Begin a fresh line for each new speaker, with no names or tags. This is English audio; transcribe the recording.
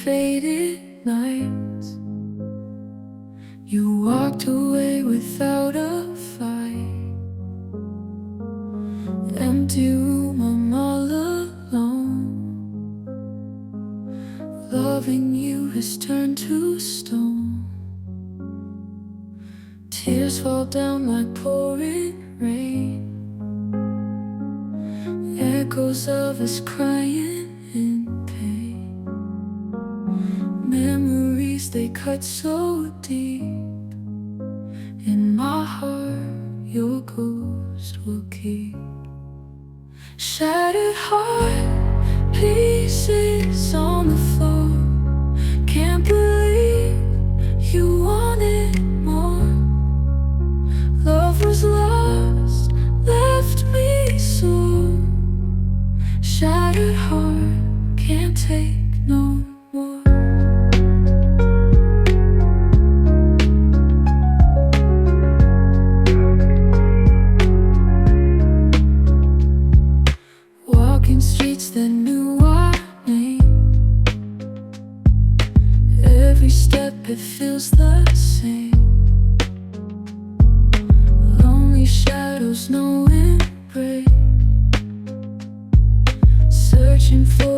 faded nights. You walked away without a fight. Empty room, I'm all alone. Loving you has turned to stone. Tears fall down like pouring rain. Echoes of us crying in pain. Memories, they cut so deep. In my heart, your ghost will keep. Shattered heart, pieces on the floor. Can't believe you wanted more. Love was lost, left me sore. Shattered heart, can't take no more. Walking streets that knew our name. Every step, it feels the same. Lonely shadows, no embrace. Searching for